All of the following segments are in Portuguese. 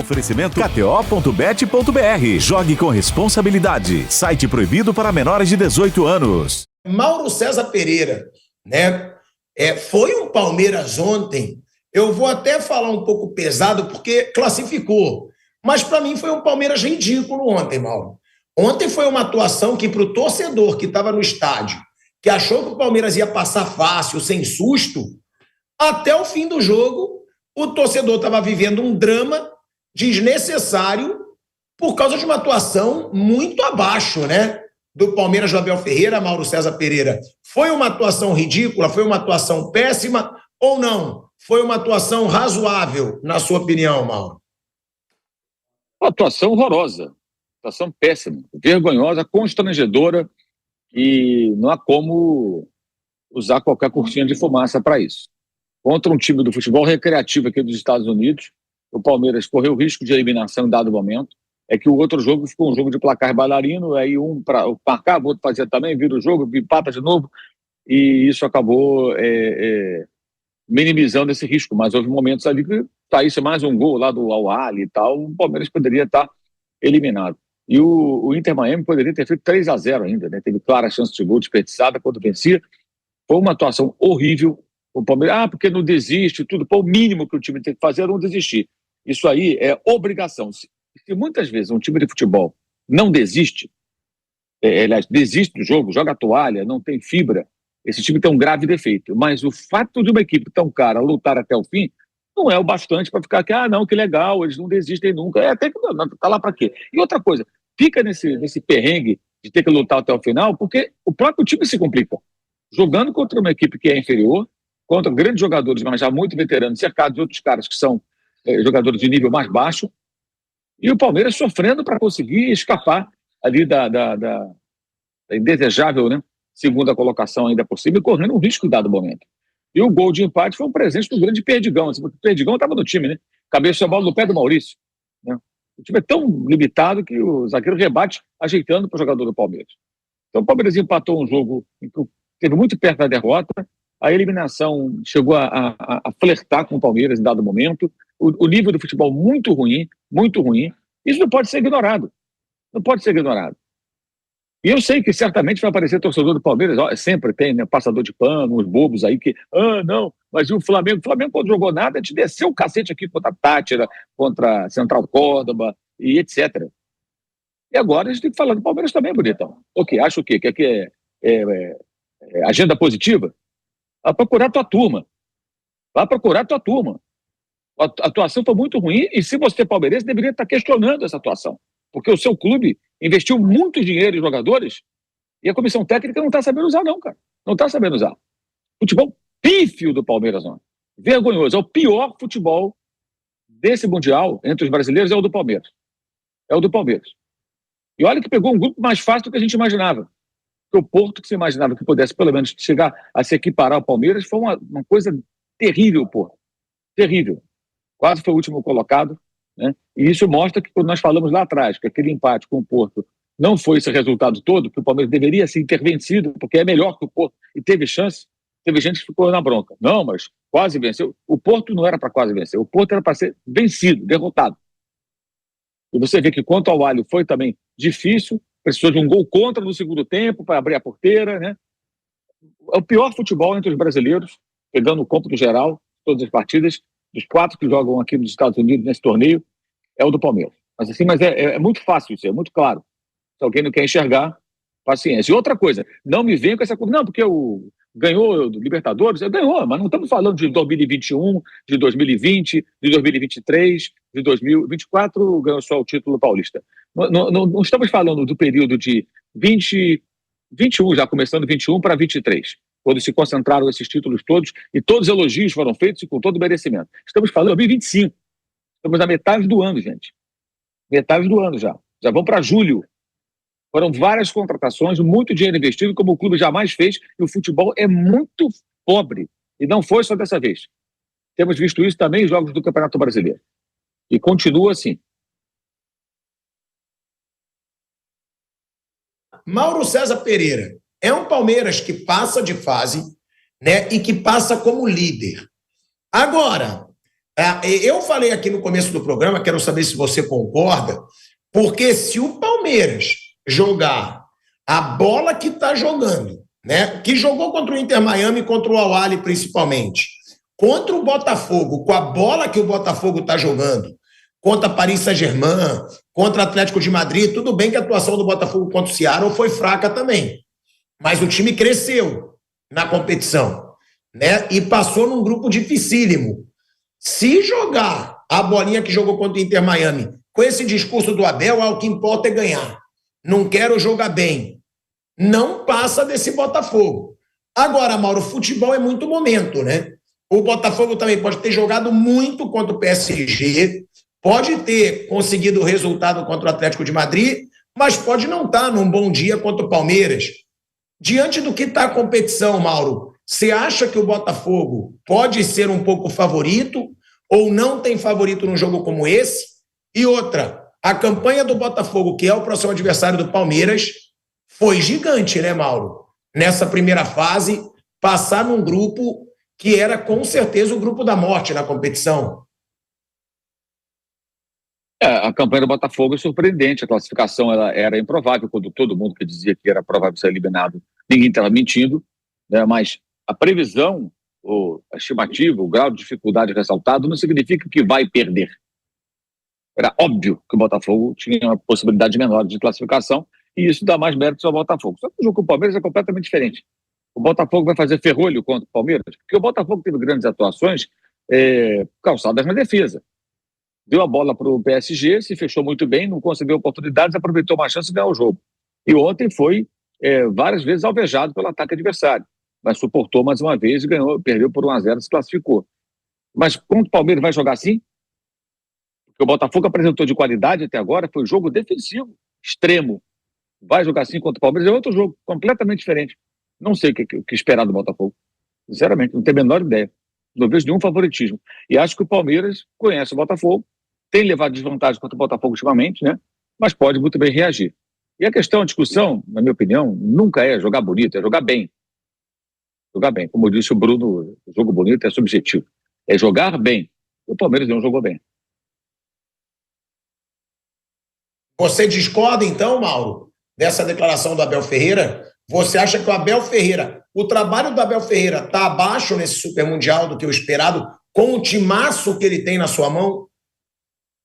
Oferecimento kto.bet.br. Jogue com responsabilidade. Site proibido para menores de 18 anos. Mauro César Pereira, né? Foi um Palmeiras ontem. Eu vou até falar um pouco pesado porque classificou. Mas para mim foi um Palmeiras ridículo ontem, Mauro. Ontem foi uma atuação que para o torcedor que estava no estádio, que achou que o Palmeiras ia passar fácil, sem susto, até o fim do jogo, o torcedor estava vivendo um drama desnecessário por causa de uma atuação muito abaixo, né? Do Palmeiras do Abel Ferreira, Mauro César Pereira. Foi uma atuação ridícula? Foi uma atuação péssima ou não? Foi uma atuação razoável, na sua opinião, Mauro? Uma atuação horrorosa, atuação péssima, vergonhosa, constrangedora, e não há como usar qualquer cortina de fumaça para isso. Contra um time do futebol recreativo aqui dos Estados Unidos, o Palmeiras correu o risco de eliminação em dado momento. É que o outro jogo ficou um jogo de placar bailarino, aí um para marcar, o outro fazia também, vira o jogo, empata de novo, e isso acabou minimizando esse risco. Mas houve momentos ali que saísse mais um gol lá do Al-Ahly e tal, o Palmeiras poderia estar eliminado. E o Inter Miami poderia ter feito 3-0 ainda, né? Teve clara chance de gol desperdiçada quando vencia. Foi uma atuação horrível. O Palmeiras, porque não desiste, tudo. Pô, o mínimo que o time tem que fazer é não desistir. Isso aí é obrigação. Se muitas vezes um time de futebol não desiste, aliás, desiste do jogo, joga a toalha, não tem fibra, esse time tem um grave defeito. Mas o fato de uma equipe tão cara lutar até o fim não é o bastante para ficar aqui, não, que legal, eles não desistem nunca. Até que tá lá para quê? E outra coisa, fica nesse perrengue de ter que lutar até o final, porque o próprio time se complica. Jogando contra uma equipe que é inferior, contra grandes jogadores, mas já muito veteranos, cercados de outros caras que são jogadores de nível mais baixo, e o Palmeiras sofrendo para conseguir escapar ali da indesejável, né, segunda colocação ainda por cima, e correndo um risco em dado momento. E o gol de empate foi um presente do grande Perdigão. O Perdigão estava no time, né? Cabeça a bola no pé do Maurício, né? O time é tão limitado que o zagueiro rebate ajeitando para o jogador do Palmeiras. Então o Palmeiras empatou um jogo que teve muito perto da derrota, a eliminação chegou a flertar com o Palmeiras em dado momento, o nível do futebol muito ruim, muito ruim. Isso não pode ser ignorado. Não pode ser ignorado. E eu sei que certamente vai aparecer torcedor do Palmeiras, sempre tem, né, passador de pano, uns bobos aí que, não, mas e o Flamengo? O Flamengo, quando jogou nada, te desceu o cacete aqui contra a Tátira, contra a Central Córdoba e etc. E agora a gente tem que falar do Palmeiras também, bonitão. O quê? Acha o quê? Que aqui é agenda positiva? Vai procurar tua turma. Vai procurar tua turma. A atuação foi muito ruim e, se você é palmeirense, deveria estar questionando essa atuação. Porque o seu clube investiu muito dinheiro em jogadores e a comissão técnica não está sabendo usar, não, cara. Não está sabendo usar. Futebol pífio do Palmeiras, não. Vergonhoso. É o pior futebol desse Mundial, entre os brasileiros, é o do Palmeiras. É o do Palmeiras. E olha que pegou um grupo mais fácil do que a gente imaginava. Porque o Porto, que se imaginava que pudesse pelo menos chegar a se equiparar ao Palmeiras, foi uma coisa terrível, Porto. Terrível. Quase foi o último colocado, né? E isso mostra que, quando nós falamos lá atrás, que aquele empate com o Porto não foi esse resultado todo, que o Palmeiras deveria ser intervencido, porque é melhor que o Porto, e teve chance, teve gente que ficou na bronca. Não, mas quase venceu. O Porto não era para quase vencer, o Porto era para ser vencido, derrotado. E você vê que, quanto ao Alho, foi também difícil, precisou de um gol contra no segundo tempo para abrir a porteira, né? É o pior futebol entre os brasileiros, pegando o campo do geral, todas as partidas, dos 4 que jogam aqui nos Estados Unidos nesse torneio, é o do Palmeiras. Mas é muito fácil isso, é muito claro. Se alguém não quer enxergar, paciência. E outra coisa, não me venha com essa coisa, não, porque ganhou do Libertadores, ganhou, mas não estamos falando de 2021, de 2020, de 2023, de 2024, ganhou só o título paulista. Não estamos falando do período de 21, já começando 21 para 23, quando se concentraram esses títulos todos, e todos os elogios foram feitos e com todo o merecimento. Estamos falando de 2025. Estamos na metade do ano, gente. Metade do ano já. Já vão para julho. Foram várias contratações, muito dinheiro investido, como o clube jamais fez, e o futebol é muito pobre. E não foi só dessa vez. Temos visto isso também em jogos do Campeonato Brasileiro. E continua assim. Mauro César Pereira é um Palmeiras que passa de fase, né, e que passa como líder. Agora, Eu falei aqui no começo do programa, quero saber se você concorda, porque se o Palmeiras jogar a bola que está jogando, né, que jogou contra o Inter Miami e contra o Al-Ahly principalmente, contra o Botafogo, com a bola que o Botafogo está jogando, contra Paris Saint-Germain, contra o Atlético de Madrid, tudo bem que a atuação do Botafogo contra o Seattle foi fraca também, mas o time cresceu na competição, né, e passou num grupo dificílimo. Se jogar a bolinha que jogou contra o Inter Miami com esse discurso do Abel, o que importa é ganhar, não quero jogar bem, não passa desse Botafogo. Agora, Mauro, futebol é muito momento, né? O Botafogo também pode ter jogado muito contra o PSG, pode ter conseguido o resultado contra o Atlético de Madrid, mas pode não estar num bom dia contra o Palmeiras. Diante do que está a competição, Mauro, você acha que o Botafogo pode ser um pouco favorito ou não tem favorito num jogo como esse? E outra, a campanha do Botafogo, que é o próximo adversário do Palmeiras, foi gigante, né, Mauro? Nessa primeira fase, passar num grupo que era com certeza o grupo da morte na competição. A campanha do Botafogo é surpreendente, a classificação ela era improvável, quando todo mundo que dizia que era provável ser eliminado, ninguém estava mentindo, né, mas a previsão, a estimativa, o grau de dificuldade ressaltado não significa que vai perder. Era óbvio que o Botafogo tinha uma possibilidade menor de classificação e isso dá mais méritos ao Botafogo. Só que o jogo com o Palmeiras é completamente diferente. O Botafogo vai fazer ferrolho contra o Palmeiras, porque o Botafogo teve grandes atuações calçadas na defesa. Deu a bola para o PSG, se fechou muito bem, não conseguiu oportunidades, aproveitou uma chance de ganhar o jogo. E ontem foi várias vezes alvejado pelo ataque adversário, mas suportou mais uma vez e ganhou, perdeu por 1-0, se classificou. Mas quando o Palmeiras vai jogar assim, o que o Botafogo apresentou de qualidade até agora foi jogo defensivo, extremo. Vai jogar assim contra o Palmeiras, é outro jogo, completamente diferente. Não sei o que esperar do Botafogo. Sinceramente, não tenho a menor ideia. Não vejo nenhum favoritismo. E acho que o Palmeiras conhece o Botafogo, tem levado desvantagem contra o Botafogo ultimamente, né? Mas pode muito bem reagir. E a questão, a discussão, na minha opinião, nunca é jogar bonito, é jogar bem. Jogar bem. Como disse o Bruno, o jogo bonito é subjetivo. É jogar bem. O Palmeiras não jogou bem. Você discorda, então, Mauro, dessa declaração do Abel Ferreira? Você acha que o Abel Ferreira, o trabalho do Abel Ferreira está abaixo nesse Super Mundial do que o esperado, com o timaço que ele tem na sua mão?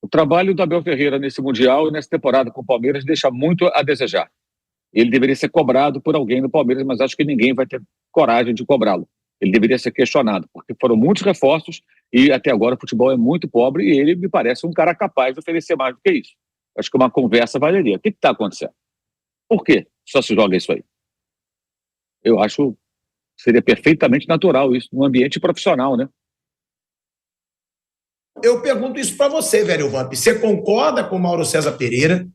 O trabalho do Abel Ferreira nesse Mundial e nessa temporada com o Palmeiras deixa muito a desejar. Ele deveria ser cobrado por alguém do Palmeiras, mas acho que ninguém vai ter coragem de cobrá-lo. Ele deveria ser questionado, porque foram muitos reforços e até agora o futebol é muito pobre e ele me parece um cara capaz de oferecer mais do que isso. Acho que uma conversa valeria. O que está acontecendo? Por que só se joga isso aí? Eu acho que seria perfeitamente natural isso, num ambiente profissional, né? Eu pergunto isso para você, velho Vamp. Você concorda com o Mauro César Pereira?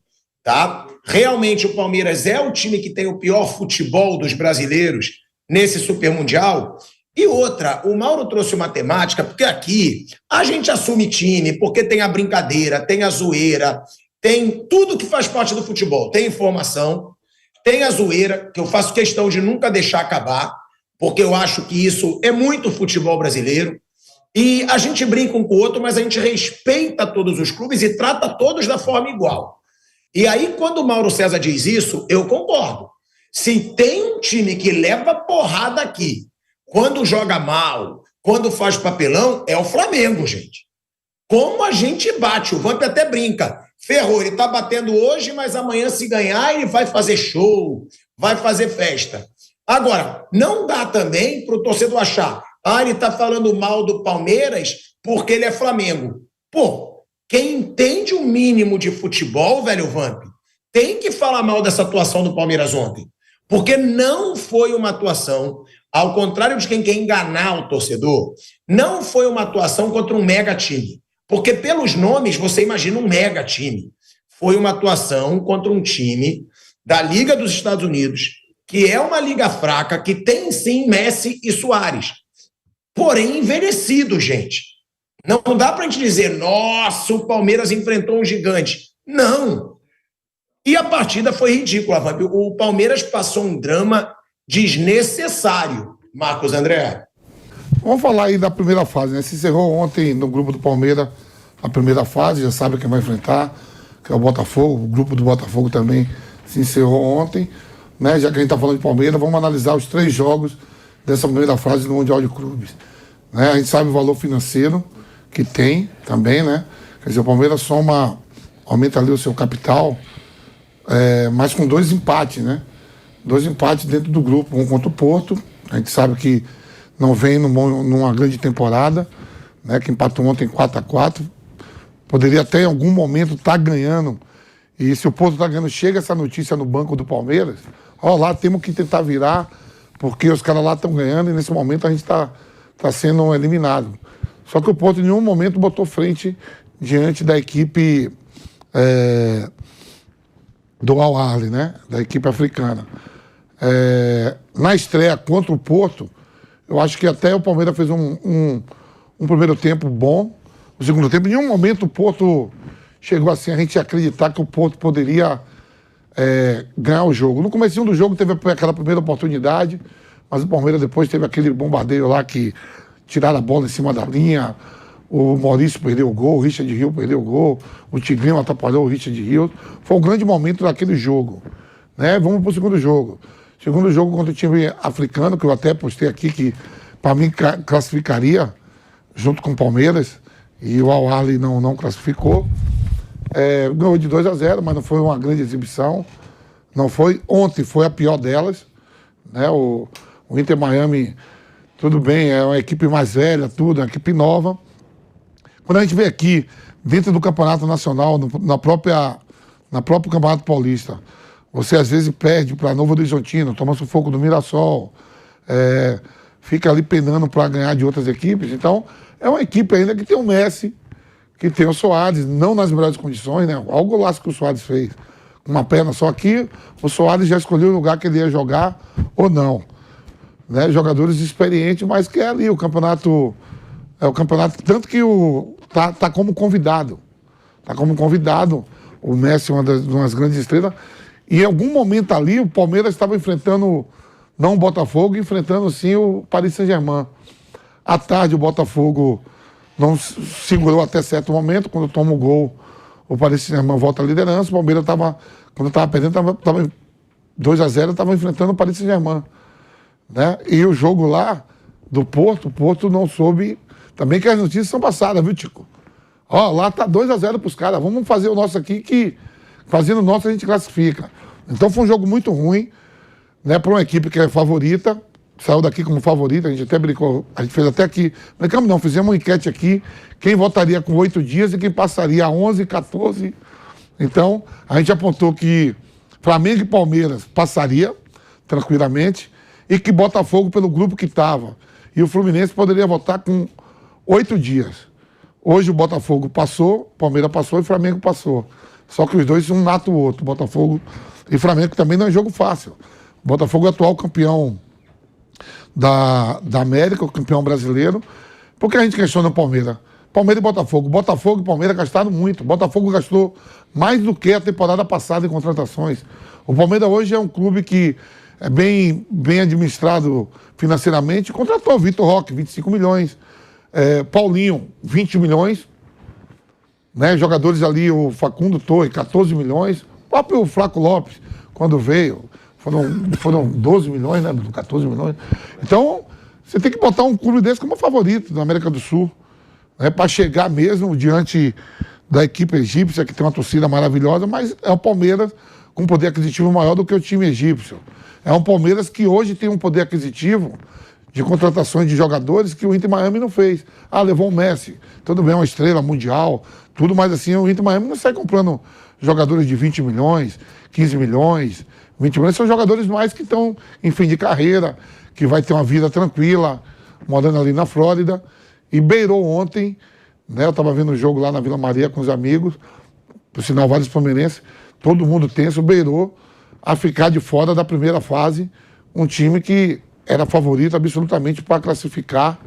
Tá? Realmente o Palmeiras é o time que tem o pior futebol dos brasileiros nesse Super Mundial? E outra, o Mauro trouxe uma temática, porque aqui a gente assume time, porque tem a brincadeira, tem a zoeira, tem tudo que faz parte do futebol. Tem informação, tem a zoeira, que eu faço questão de nunca deixar acabar, porque eu acho que isso é muito futebol brasileiro. E a gente brinca um com o outro, mas a gente respeita todos os clubes e trata todos da forma igual. E aí, quando o Mauro César diz isso, eu concordo. Se tem um time que leva porrada aqui, quando joga mal, quando faz papelão, é o Flamengo, gente. Como a gente bate, o Vamp até brinca. Ferrou, ele tá batendo hoje, mas amanhã, se ganhar, ele vai fazer show, vai fazer festa. Agora, não dá também para o torcedor achar, ele está falando mal do Palmeiras porque ele é Flamengo. Pô, quem entende o mínimo de futebol, velho Vamp, tem que falar mal dessa atuação do Palmeiras ontem. Porque não foi uma atuação, ao contrário de quem quer enganar o torcedor, não foi uma atuação contra um mega time. Porque pelos nomes você imagina um mega time. Foi uma atuação contra um time da Liga dos Estados Unidos, que é uma liga fraca, que tem sim Messi e Suárez. Porém, envelhecido, gente. Não dá pra gente dizer, nossa, o Palmeiras enfrentou um gigante. Não. E a partida foi ridícula, Vamp. O Palmeiras passou um drama desnecessário, Marcos André. Vamos falar aí da primeira fase, né? Se encerrou ontem no grupo do Palmeiras a primeira fase, já sabe quem vai enfrentar, que é o Botafogo. O grupo do Botafogo também se encerrou ontem, né? Já que a gente está falando de Palmeiras, vamos analisar os 3 jogos dessa primeira fase do Mundial de Clubes. Né? A gente sabe o valor financeiro que tem também, né? Quer dizer, o Palmeiras aumenta ali o seu capital, mas com 2 empates, né? 2 empates dentro do grupo, um contra o Porto. A gente sabe que não vem numa grande temporada, né? Que empatou ontem 4-4. Poderia até em algum momento estar ganhando. E se o Porto está ganhando, chega essa notícia no banco do Palmeiras, lá temos que tentar virar, porque os caras lá estão ganhando e nesse momento a gente está sendo eliminado. Só que o Porto em nenhum momento botou frente diante da equipe do Al Ahly, né? Da equipe africana. Na estreia contra o Porto, eu acho que até o Palmeiras fez um primeiro tempo bom. O segundo tempo, em nenhum momento o Porto chegou assim a gente acreditar que o Porto poderia ganhar o jogo. No comecinho do jogo teve aquela primeira oportunidade, mas o Palmeiras depois teve aquele bombardeio lá que tiraram a bola em cima da linha, o Maurício perdeu o gol, o Richard Rios perdeu o gol, o Tigrinho atrapalhou o Richard Rios. Foi um grande momento daquele jogo. Né? Vamos para o segundo jogo. Segundo jogo contra o time africano, que eu até postei aqui, que para mim classificaria junto com o Palmeiras, e o Al Ahly não classificou. Ganhou de 2-0, mas não foi uma grande exibição. Não foi. Ontem foi a pior delas. Né? O Inter Miami, tudo bem, é uma equipe mais velha, tudo, uma equipe nova. Quando a gente vê aqui, dentro do Campeonato Nacional, na próprio Campeonato Paulista, você às vezes perde para Novo Horizontino, toma sufoco do Mirassol, fica ali penando para ganhar de outras equipes. Então, é uma equipe ainda que tem o Messi, que tem o Soares, não nas melhores condições, né? Olha o golaço que o Soares fez. Com uma perna só aqui, o Soares já escolheu o lugar que ele ia jogar ou não. Né? Jogadores experientes, mas que é ali o campeonato. É o campeonato, tanto que tá como convidado. Tá como convidado. O Messi, uma das grandes estrelas. E em algum momento ali, o Palmeiras estava enfrentando, não o Botafogo, enfrentando sim o Paris Saint-Germain. À tarde, o Botafogo não segurou até certo momento. Quando toma o gol, o Paris Saint-Germain volta à liderança. O Palmeiras quando estava perdendo, estava 2-0, estava enfrentando o Paris Saint-Germain. Né? E o jogo lá do Porto, o Porto não soube. Também que as notícias são passadas, viu, Tico? Lá tá 2-0 pros caras. Vamos fazer o nosso aqui, que fazendo o nosso a gente classifica. Então foi um jogo muito ruim, né? Para uma equipe que é favorita. Saiu daqui como favorita, a gente até brincou, a gente fez até aqui. Brincamos não, fizemos uma enquete aqui. Quem votaria com 8 dias e quem passaria a 11, 14. Então, a gente apontou que Flamengo e Palmeiras passaria tranquilamente e que Botafogo, pelo grupo que estava, e o Fluminense poderia votar com 8 dias. Hoje o Botafogo passou, Palmeiras passou e o Flamengo passou. Só que os dois um mata o outro. Botafogo e Flamengo também não é jogo fácil. O Botafogo é atual campeão da América, o campeão brasileiro. Por que a gente questiona o Palmeiras? Palmeiras e Botafogo. Botafogo e Palmeiras gastaram muito. O Botafogo gastou mais do que a temporada passada em contratações. O Palmeiras hoje é um clube que é bem administrado financeiramente. Contratou Vitor Roque, 25 milhões. Paulinho, 20 milhões. Né? Jogadores ali, o Facundo Torre, 14 milhões. O próprio Flaco Lopes, quando veio, foram 12 milhões, né? 14 milhões. Então, você tem que botar um clube desse como favorito da América do Sul. Né? Para chegar mesmo diante da equipe egípcia, que tem uma torcida maravilhosa, mas é o Palmeiras com um poder aquisitivo maior do que o time egípcio. É um Palmeiras que hoje tem um poder aquisitivo de contratações de jogadores que o Inter Miami não fez. Levou o Messi, tudo bem, uma estrela mundial, tudo, mas assim, o Inter Miami não sai comprando jogadores de 20 milhões, 15 milhões, 20 milhões, são jogadores mais que estão em fim de carreira, que vai ter uma vida tranquila, morando ali na Flórida, e beirou ontem, né, eu estava vendo o jogo lá na Vila Maria com os amigos, por sinal vários palmeirenses, todo mundo tenso, beirou a ficar de fora da primeira fase, um time que era favorito absolutamente para classificar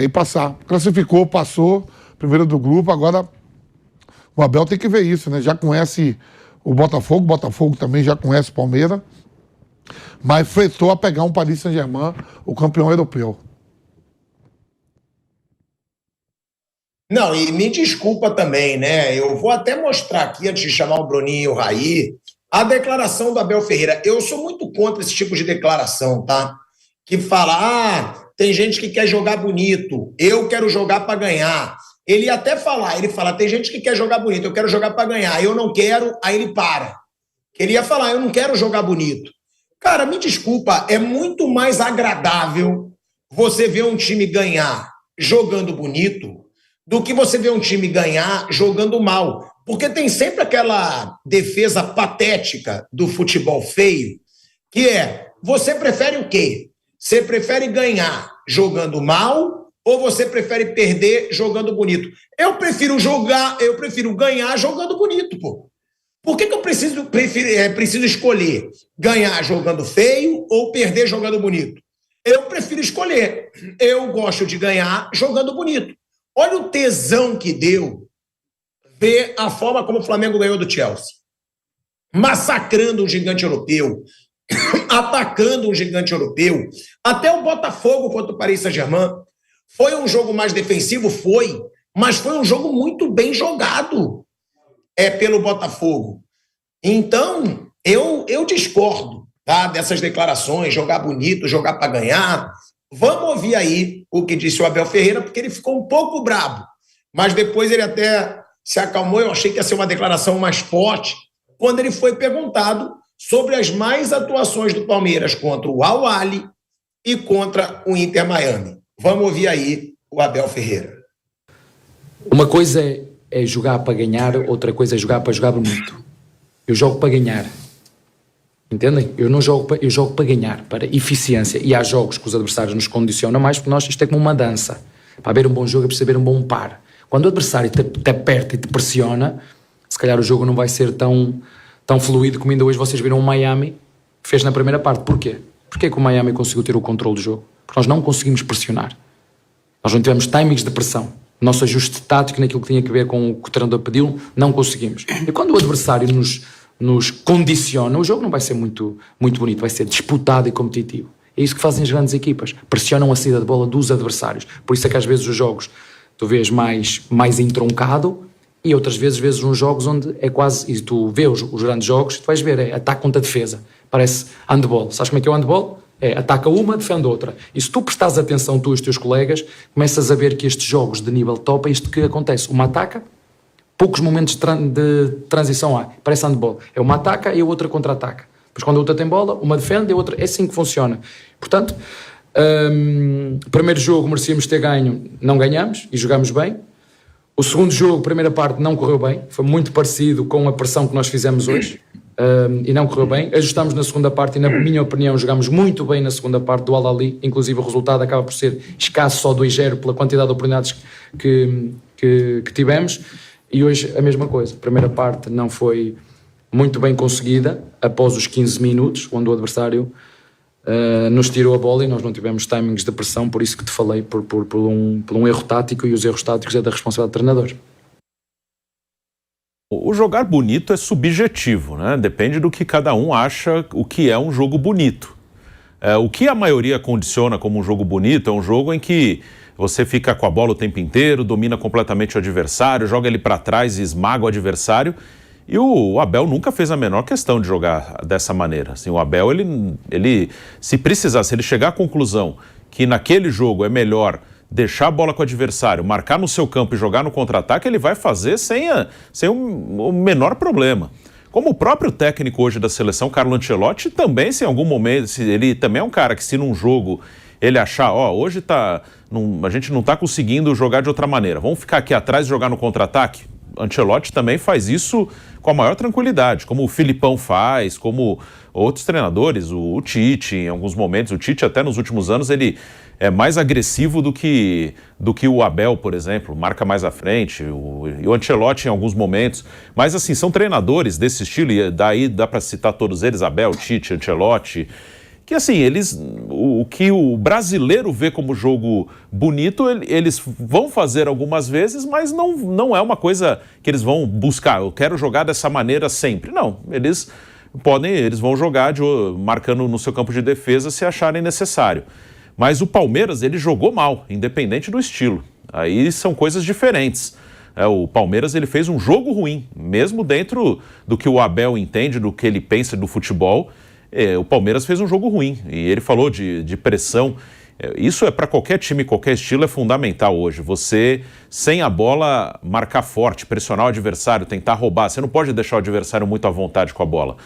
e passar. Classificou, passou, primeiro do grupo, agora o Abel tem que ver isso, né? Já conhece o Botafogo também já conhece o Palmeiras, mas fretou a pegar um Paris Saint-Germain, o campeão europeu. Não, e me desculpa também, né? Eu vou até mostrar aqui, antes de chamar o Bruninho e o Raí, a declaração do Abel Ferreira. Eu sou muito contra esse tipo de declaração, tá? Que fala, tem gente que quer jogar bonito, eu quero jogar para ganhar. Ele ia até falar, ele fala, tem gente que quer jogar bonito, eu quero jogar para ganhar, eu não quero, aí ele para. Ele ia falar, eu não quero jogar bonito. Cara, me desculpa, é muito mais agradável você ver um time ganhar jogando bonito do que você ver um time ganhar jogando mal. Porque tem sempre aquela defesa patética do futebol feio, que é, você prefere o quê? Você prefere ganhar jogando mal ou você prefere perder jogando bonito? Eu prefiro ganhar jogando bonito, pô. Por que eu preciso escolher ganhar jogando feio ou perder jogando bonito? Eu prefiro escolher. Eu gosto de ganhar jogando bonito. Olha o tesão que deu ver a forma como o Flamengo ganhou do Chelsea. Massacrando um gigante europeu, atacando um gigante europeu. Até o Botafogo contra o Paris Saint-Germain. Foi um jogo mais defensivo? Foi. Mas foi um jogo muito bem jogado pelo Botafogo. Então, eu discordo, tá, dessas declarações, jogar bonito, jogar para ganhar. Vamos ouvir aí o que disse o Abel Ferreira, porque ele ficou um pouco brabo, mas depois ele até se acalmou. Eu achei que ia ser uma declaração mais forte, quando ele foi perguntado sobre as mais atuações do Palmeiras contra o Al Ahly e contra o Inter Miami. Vamos ouvir aí o Abel Ferreira. Uma coisa é jogar para ganhar, outra coisa é jogar para jogar bonito. Eu jogo para ganhar. Entendem? Eu jogo para ganhar, para eficiência. E há jogos que os adversários nos condicionam mais, porque isto é como uma dança. Para haver um bom jogo é preciso haver um bom par. Quando o adversário te aperta e te pressiona, se calhar o jogo não vai ser tão fluido como ainda hoje vocês viram o Miami que fez na primeira parte. Porquê? Porquê que o Miami conseguiu ter o controle do jogo? Porque nós não conseguimos pressionar. Nós não tivemos timings de pressão. O nosso ajuste tático naquilo que tinha a ver com o que o treinador pediu, não conseguimos. E quando o adversário nos condiciona, o jogo não vai ser muito, muito bonito, vai ser disputado e competitivo. É isso que fazem as grandes equipas, pressionam a saída de bola dos adversários. Por isso é que às vezes os jogos tu vês mais entroncado e outras vezes uns jogos onde é quase, e tu vês os grandes jogos, tu vais ver, é ataque contra defesa, parece handball. Sabes como é que é o handball? Ataca uma, defende outra. E se tu prestares atenção, tu e os teus colegas, começas a ver que estes jogos de nível top é isto que acontece. Uma ataca, poucos momentos de transição há. Parece handball. É uma ataca e a outra contra-ataca. Depois quando a outra tem bola, uma defende e a outra... É assim que funciona. Portanto, primeiro jogo merecíamos ter ganho, não ganhamos e jogámos bem. O segundo jogo, primeira parte, não correu bem. Foi muito parecido com a pressão que nós fizemos hoje. E não correu bem. Ajustámos na segunda parte e, na minha opinião, jogámos muito bem na segunda parte do Al Ahly. Inclusive o resultado acaba por ser escasso, só 2-0, pela quantidade de oportunidades que tivemos. E hoje a mesma coisa. A primeira parte não foi muito bem conseguida, após os 15 minutos, onde o adversário nos tirou a bola e nós não tivemos timings de pressão, por isso que te falei, por um erro tático, e os erros táticos é da responsabilidade do treinador. O jogar bonito é subjetivo, né? Depende do que cada um acha o que é um jogo bonito. O que a maioria condiciona como um jogo bonito é um jogo em que você fica com a bola o tempo inteiro, domina completamente o adversário, joga ele para trás e esmaga o adversário. E o Abel nunca fez a menor questão de jogar dessa maneira. Assim, o Abel, ele se precisar, se ele chegar à conclusão que naquele jogo é melhor deixar a bola com o adversário, marcar no seu campo e jogar no contra-ataque, ele vai fazer sem o menor problema. Como o próprio técnico hoje da seleção, Carlo Ancelotti, também, se em algum momento, ele também é um cara que, se num jogo ele achar, hoje a gente não está conseguindo jogar de outra maneira, vamos ficar aqui atrás e jogar no contra-ataque? Ancelotti também faz isso com a maior tranquilidade, como o Filipão faz, como outros treinadores, o Tite, em alguns momentos. O Tite, até nos últimos anos, ele é mais agressivo do que o Abel, por exemplo, marca mais à frente, e o Ancelotti em alguns momentos. Mas, assim, são treinadores desse estilo, e daí dá para citar todos eles, Abel, Tite, Ancelotti, que, assim, o que o brasileiro vê como jogo bonito, eles vão fazer algumas vezes, mas não é uma coisa que eles vão buscar. Eu quero jogar dessa maneira sempre. Não, eles vão jogar marcando no seu campo de defesa se acharem necessário. Mas o Palmeiras, ele jogou mal, independente do estilo. Aí são coisas diferentes. O Palmeiras ele fez um jogo ruim, mesmo dentro do que o Abel entende, do que ele pensa do futebol. O Palmeiras fez um jogo ruim e ele falou de pressão. Isso é para qualquer time, qualquer estilo, é fundamental hoje. Você, sem a bola, marcar forte, pressionar o adversário, tentar roubar. Você não pode deixar o adversário muito à vontade com a bola.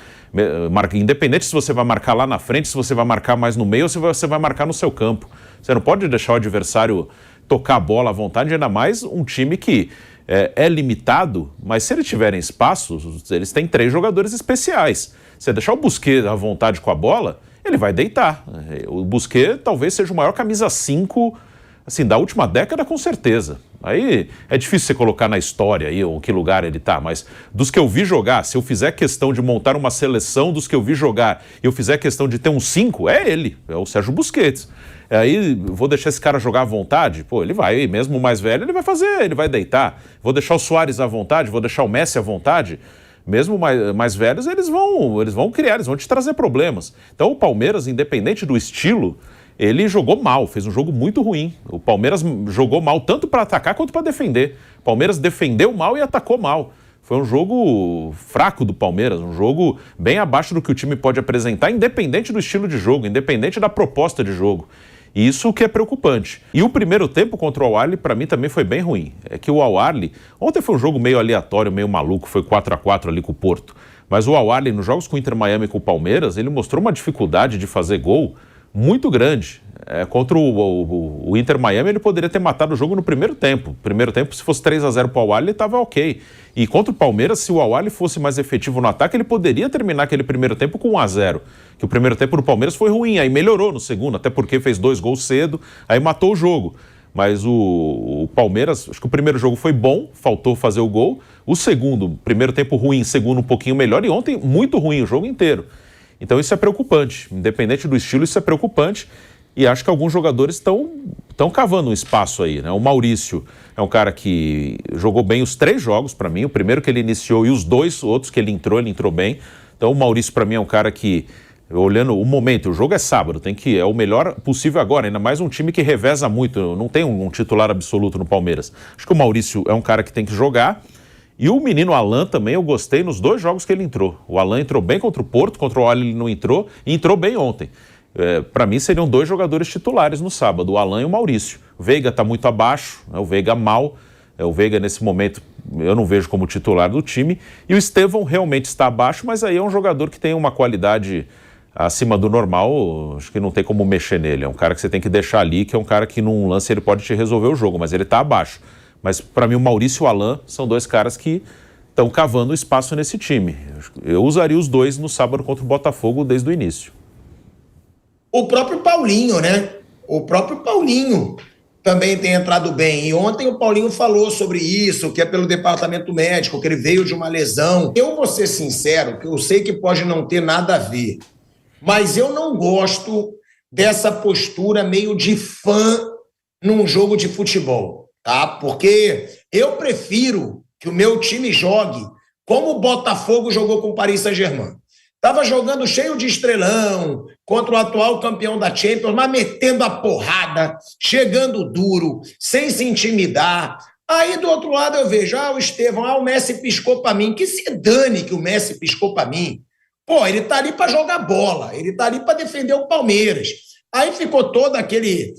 Independente se você vai marcar lá na frente, se você vai marcar mais no meio ou se você vai marcar no seu campo. Você não pode deixar o adversário tocar a bola à vontade, ainda mais um time que é limitado, mas se eles tiverem espaço, eles têm 3 jogadores especiais. Se deixar o Busquets à vontade com a bola, ele vai deitar. O Busquets talvez seja o maior camisa 5 assim, da última década, com certeza. Aí é difícil você colocar na história aí em que lugar ele tá, mas dos que eu vi jogar, se eu fizer questão de montar uma seleção dos que eu vi jogar e eu fizer questão de ter um 5, é ele, é o Sérgio Busquets. Aí vou deixar esse cara jogar à vontade? Pô, ele vai, mesmo mais velho, ele vai fazer, ele vai deitar. Vou deixar o Suárez à vontade, vou deixar o Messi à vontade. Mesmo mais velhos, eles vão criar, eles vão te trazer problemas. Então o Palmeiras, independente do estilo, ele jogou mal, fez um jogo muito ruim. O Palmeiras jogou mal tanto para atacar quanto para defender. O Palmeiras defendeu mal e atacou mal. Foi um jogo fraco do Palmeiras, um jogo bem abaixo do que o time pode apresentar, independente do estilo de jogo, independente da proposta de jogo. E isso que é preocupante. E o primeiro tempo contra o Al-Ahly, para mim, também foi bem ruim. É que o Al-Ahly, ontem foi um jogo meio aleatório, meio maluco, foi 4-4 ali com o Porto. Mas o Al-Ahly, nos jogos com o Inter Miami e com o Palmeiras, ele mostrou uma dificuldade de fazer gol muito grande. Contra o Inter Miami, ele poderia ter matado o jogo no primeiro tempo. Primeiro tempo, se fosse 3-0 para o Al-Ahly, ele estava ok. E contra o Palmeiras, se o Al-Ahly fosse mais efetivo no ataque, ele poderia terminar aquele primeiro tempo com 1-0. Que o primeiro tempo do Palmeiras foi ruim, aí melhorou no segundo, até porque fez 2 gols cedo, aí matou o jogo. Mas o Palmeiras, acho que o primeiro jogo foi bom, faltou fazer o gol. O segundo, primeiro tempo ruim, segundo um pouquinho melhor, e ontem muito ruim o jogo inteiro. Então isso é preocupante, independente do estilo, isso é preocupante. E acho que alguns jogadores estão cavando um espaço aí, né? O Maurício é um cara que jogou bem os 3 jogos para mim, o primeiro que ele iniciou e os 2 outros que ele entrou bem. Então o Maurício para mim é um cara que, olhando o momento, o jogo é sábado, é o melhor possível agora, ainda mais um time que reveza muito, não tem um titular absoluto no Palmeiras. Acho que o Maurício é um cara que tem que jogar. E o menino Alan também, eu gostei nos 2 jogos que ele entrou. O Alan entrou bem contra o Porto, contra o Al-Ahly ele não entrou, e entrou bem ontem. Para mim seriam 2 jogadores titulares no sábado, o Alan e o Maurício. O Veiga está muito abaixo, o Veiga mal. O Veiga nesse momento eu não vejo como titular do time. E o Estevão realmente está abaixo, mas aí é um jogador que tem uma qualidade acima do normal, acho que não tem como mexer nele. É um cara que você tem que deixar ali, que é um cara que num lance ele pode te resolver o jogo, mas ele está abaixo. Mas para mim o Maurício e o Alan são 2 caras que estão cavando espaço nesse time. Eu usaria os 2 no sábado contra o Botafogo desde o início. O próprio Paulinho, né? O próprio Paulinho também tem entrado bem. E ontem o Paulinho falou sobre isso, que é pelo departamento médico, que ele veio de uma lesão. Eu vou ser sincero, que eu sei que pode não ter nada a ver, mas eu não gosto dessa postura meio de fã num jogo de futebol, tá? Porque eu prefiro que o meu time jogue como o Botafogo jogou com o Paris Saint-Germain. Estava jogando cheio de estrelão contra o atual campeão da Champions, mas metendo a porrada, chegando duro, sem se intimidar. Aí, do outro lado, eu vejo, o Estevão, o Messi piscou para mim. Que se dane que o Messi piscou para mim. Pô, ele tá ali para jogar bola, ele tá ali para defender o Palmeiras. Aí ficou todo aquele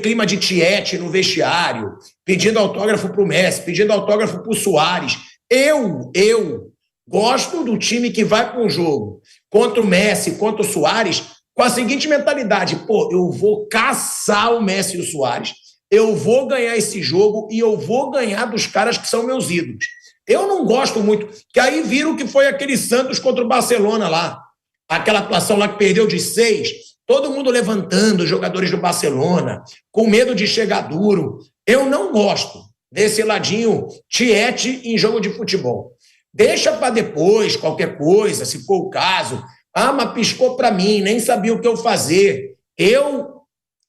clima de tiete no vestiário, pedindo autógrafo pro Messi, pedindo autógrafo pro Suárez. Eu gosto do time que vai para um jogo contra o Messi, contra o Suárez, com a seguinte mentalidade: pô, eu vou caçar o Messi e o Suárez, eu vou ganhar esse jogo e eu vou ganhar dos caras que são meus ídolos. Eu não gosto muito, que aí viram que foi aquele Santos contra o Barcelona lá, aquela atuação lá que perdeu de 6, todo mundo levantando os jogadores do Barcelona, com medo de chegar duro. Eu não gosto desse ladinho tiete em jogo de futebol. Deixa para depois, qualquer coisa, se for o caso. Mas piscou para mim, nem sabia o que eu fazer. Eu,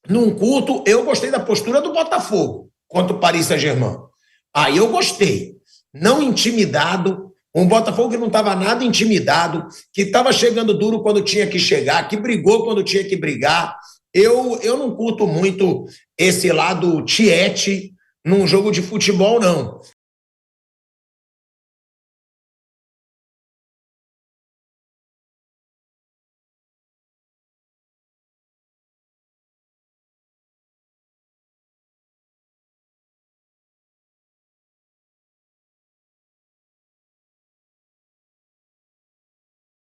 num culto, eu gostei da postura do Botafogo contra o Paris Saint-Germain. Aí eu gostei. Não intimidado, um Botafogo que não estava nada intimidado, que estava chegando duro quando tinha que chegar, que brigou quando tinha que brigar. Eu não curto muito esse lado tiete num jogo de futebol, não.